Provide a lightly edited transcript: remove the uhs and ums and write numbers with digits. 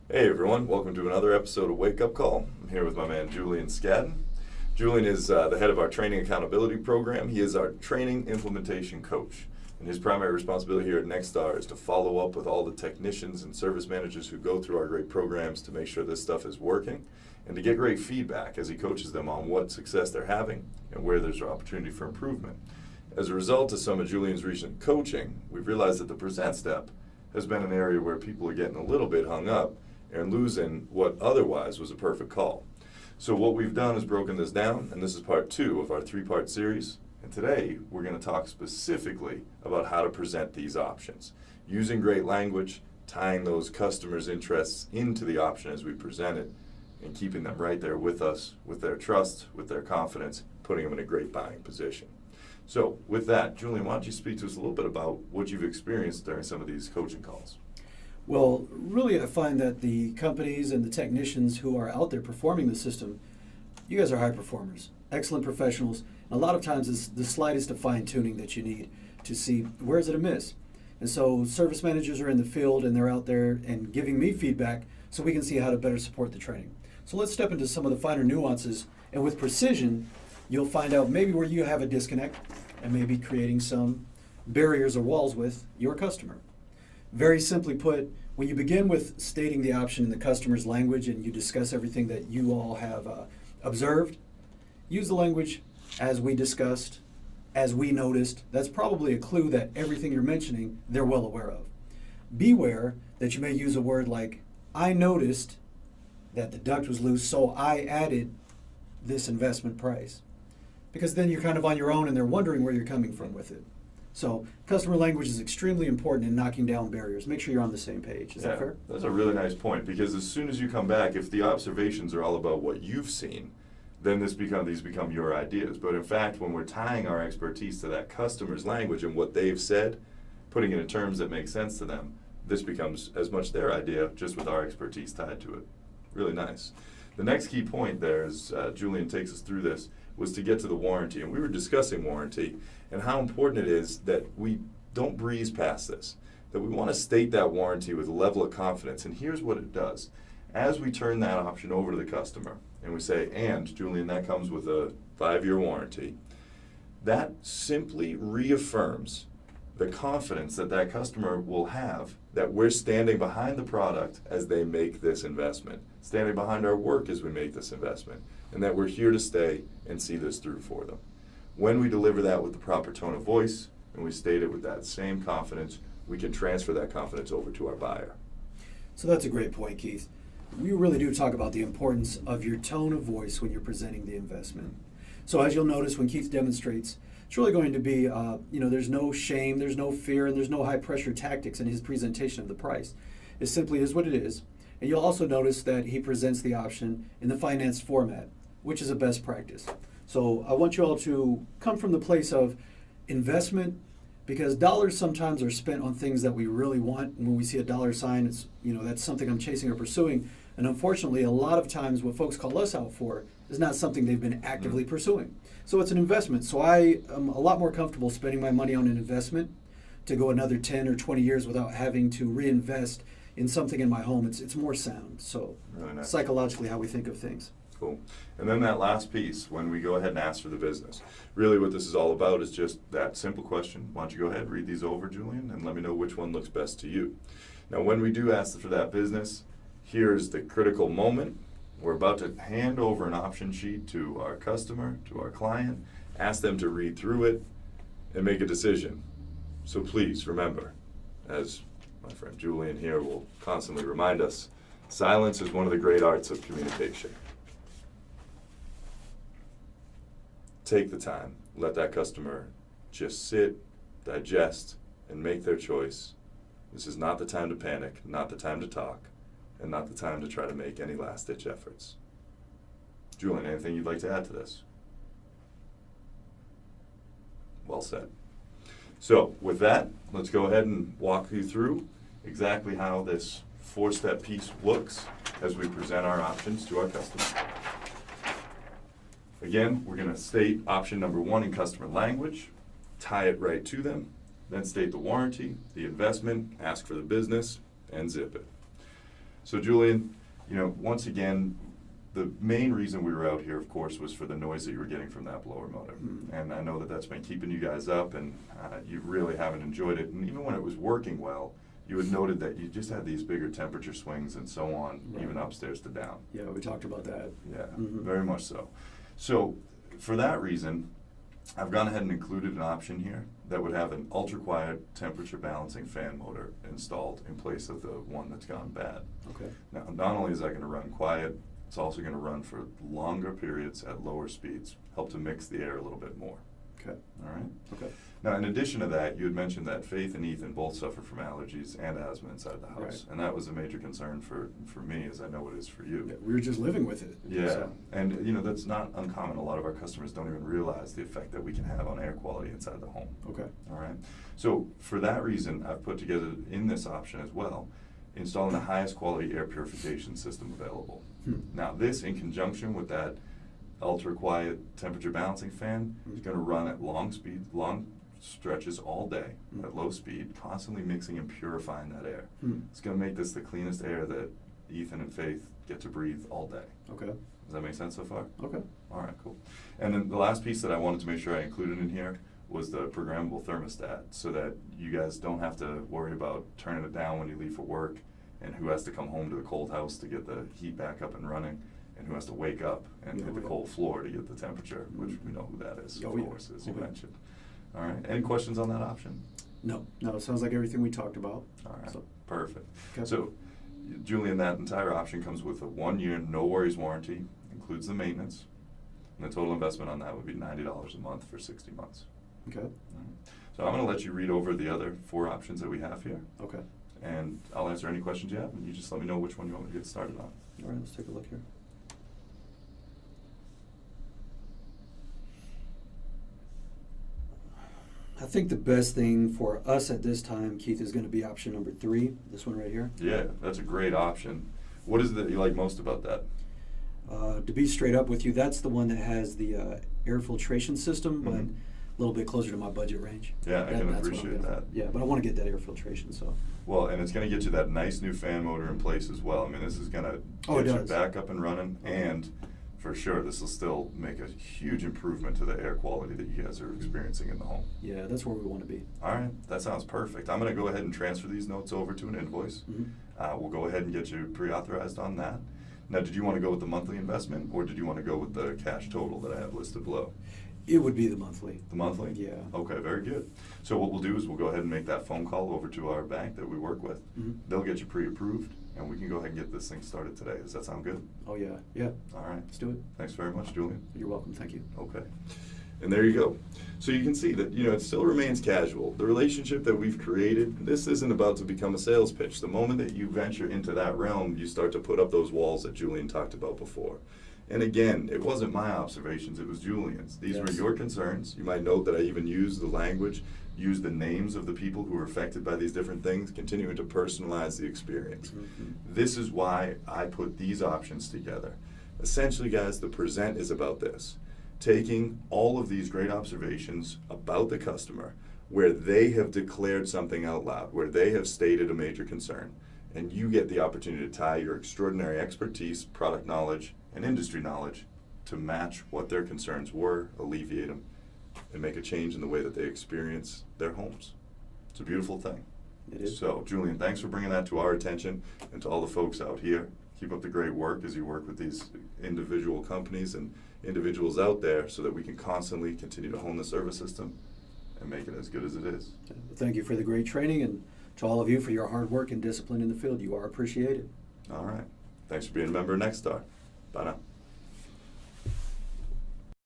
Hey everyone, welcome to another episode of Wake Up Call. I'm here with my man Julian Skadden. Julian is the head of our training accountability program. He is our training implementation coach. And his primary responsibility here at Nexstar is to follow up with all the technicians and service managers who go through our great programs to make sure this stuff is working and to get great feedback as he coaches them on what success they're having and where there's opportunity for improvement. As a result of some of Julian's recent coaching, we've realized that the present step has been an area where people are getting a little bit hung up and losing what otherwise was a perfect call. So what we've done is broken this down, and this is part 2 of our 3-part series. And today we're going to talk specifically about how to present these options, using great language, tying those customers' interests into the option as we present it, and keeping them right there with us, with their trust, with their confidence, putting them in a great buying position. So with that, Julian, why don't you speak to us a little bit about what you've experienced during some of these coaching calls? Well, really, I find that the companies and the technicians who are out there performing the system, you guys are high performers, excellent professionals. A lot of times it's the slightest of fine-tuning that you need to see where is it amiss. And so service managers are in the field and they're out there and giving me feedback so we can see how to better support the training. So let's step into some of the finer nuances, and with precision, you'll find out maybe where you have a disconnect and maybe creating some barriers or walls with your customer. Very simply put, when you begin with stating the option in the customer's language and you discuss everything that you all have observed, use the language as we discussed, as we noticed. That's probably a clue that everything you're mentioning, they're well aware of. Beware that you may use a word like, I noticed that the duct was loose, so I added this investment price. Because then you're kind of on your own and they're wondering where you're coming from with it. So customer language is extremely important in knocking down barriers. Make sure you're on the same page. Is that fair? That's a really nice point, because as soon as you come back, if the observations are all about what you've seen, then these become your ideas. But in fact, when we're tying our expertise to that customer's language and what they've said, putting it in terms that make sense to them, this becomes as much their idea, just with our expertise tied to it. Really nice. The next key point there, as Julian takes us through this, was to get to the warranty. And we were discussing warranty and how important it is that we don't breeze past this, that we want to state that warranty with a level of confidence. And here's what it does. As we turn that option over to the customer and we say, and Julian, that comes with a 5-year warranty, that simply reaffirms the confidence that that customer will have that we're standing behind the product as they make this investment, standing behind our work as we make this investment, and that we're here to stay and see this through for them. When we deliver that with the proper tone of voice and we state it with that same confidence, we can transfer that confidence over to our buyer. So that's a great point, Keith. We really do talk about the importance of your tone of voice when you're presenting the investment. So as you'll notice when Keith demonstrates, it's really going to be, there's no shame, there's no fear, and there's no high pressure tactics in his presentation of the price. It simply is what it is. And you'll also notice that he presents the option in the finance format, which is a best practice. So I want you all to come from the place of investment, because dollars sometimes are spent on things that we really want. And when we see a dollar sign, it's, that's something I'm chasing or pursuing. And unfortunately, a lot of times what folks call us out for is not something they've been actively pursuing. So it's an investment. So I am a lot more comfortable spending my money on an investment to go another 10 or 20 years without having to reinvest in something in my home. It's more sound. So really nice. Psychologically, how we think of things. Cool. And then that last piece, when we go ahead and ask for the business. Really what this is all about is just that simple question. Why don't you go ahead, read these over, Julian, and let me know which one looks best to you. Now, when we do ask for that business, here's the critical moment. We're about to hand over an option sheet to our customer, to our client, ask them to read through it and make a decision. So please remember, as my friend Julian here will constantly remind us, silence is one of the great arts of communication. Take the time, let that customer just sit, digest, and make their choice. This is not the time to panic, not the time to talk, and not the time to try to make any last-ditch efforts. Julian, anything you'd like to add to this? Well said. So with that, let's go ahead and walk you through exactly how this 4-step piece looks as we present our options to our customer. Again, we're going to state option number 1 in customer language, tie it right to them, then state the warranty, the investment, ask for the business, and zip it. So Julian, once again, the main reason we were out here, of course, was for the noise that you were getting from that blower motor. And I know that that's been keeping you guys up, and you really haven't enjoyed it. And even when it was working well, you had noted that you just had these bigger temperature swings and so on, even upstairs to down. Yeah, we talked about that. Yeah, very much so. So for that reason, I've gone ahead and included an option here that would have an ultra-quiet temperature balancing fan motor installed in place of the one that's gone bad. Okay. Now, not only is that going to run quiet, it's also going to run for longer periods at lower speeds, help to mix the air a little bit more. Okay. All right? Okay. Now, in addition to that, you had mentioned that Faith and Ethan both suffer from allergies and asthma inside the house. Right. And that was a major concern for me, as I know it is for you. Yeah, we were just living with it. Yeah, So. and that's not uncommon. A lot of our customers don't even realize the effect that we can have on air quality inside the home. Okay. All right. So for that reason, I've put together in this option as well, installing the highest quality air purification system available. Now this, in conjunction with that ultra quiet temperature balancing fan, is going to run at long stretches all day at low speed, constantly mixing and purifying that air. It's going to make this the cleanest air that Ethan and Faith get to breathe all day. Okay. Does that make sense so far? Okay. All right, cool. And then the last piece that I wanted to make sure I included in here was the programmable thermostat, so that you guys don't have to worry about turning it down when you leave for work, and who has to come home to the cold house to get the heat back up and running, and who has to wake up and hit the cold floor to get the temperature, which we know who that is, of course, as you mentioned. All right. Any questions on that option? No. It sounds like everything we talked about. All right. So. Perfect. Okay. So, Julian, that entire option comes with a 1-year no worries warranty, includes the maintenance, and the total investment on that would be $90 a month for 60 months. Okay. All right. So I'm going to let you read over the other 4 options that we have here. Okay. And I'll answer any questions you have, and you just let me know which one you want me to get started on. All right, let's take a look here. I think the best thing for us at this time, Keith, is going to be option number 3, this one right here. Yeah, that's a great option. What is it that you like most about that? To be straight up with you, that's the one that has the air filtration system, but a little bit closer to my budget range. Yeah, I can appreciate that. Yeah, but I want to get that air filtration, so. Well, and it's going to get you that nice new fan motor in place as well. I mean, this is going to get you back up and running, and for sure, this will still make a huge improvement to the air quality that you guys are experiencing in the home. Yeah, that's where we want to be. All right, that sounds perfect. I'm going to go ahead and transfer these notes over to an invoice. We'll go ahead and get you pre-authorized on that. Now, did you want to go with the monthly investment, or did you want to go with the cash total that I have listed below? It would be the monthly. The monthly? Yeah. Okay, very good. So what we'll do is we'll go ahead and make that phone call over to our bank that we work with. They'll get you pre-approved, and we can go ahead and get this thing started today. Does that sound good? Oh, yeah. Yeah. All right. Let's do it. Thanks very much, Julian. You're welcome. Thank you. Okay. And there you go. So you can see that, it still remains casual. The relationship that we've created, this isn't about to become a sales pitch. The moment that you venture into that realm, you start to put up those walls that Julian talked about before. And again, it wasn't my observations, it was Julian's. These were your concerns. You might note that I even used the language, used the names of the people who were affected by these different things, continuing to personalize the experience. This is why I put these options together. Essentially, guys, the present is about this. Taking all of these great observations about the customer, where they have declared something out loud, where they have stated a major concern, and you get the opportunity to tie your extraordinary expertise, product knowledge, and industry knowledge to match what their concerns were, alleviate them, and make a change in the way that they experience their homes. It's a beautiful thing. It is. So, Julian, thanks for bringing that to our attention and to all the folks out here. Keep up the great work as you work with these individual companies and individuals out there, so that we can constantly continue to hone the service system and make it as good as it is. Thank you for the great training, and to all of you for your hard work and discipline in the field. You are appreciated. All right. Thanks for being a member of Nexstar. Bye now.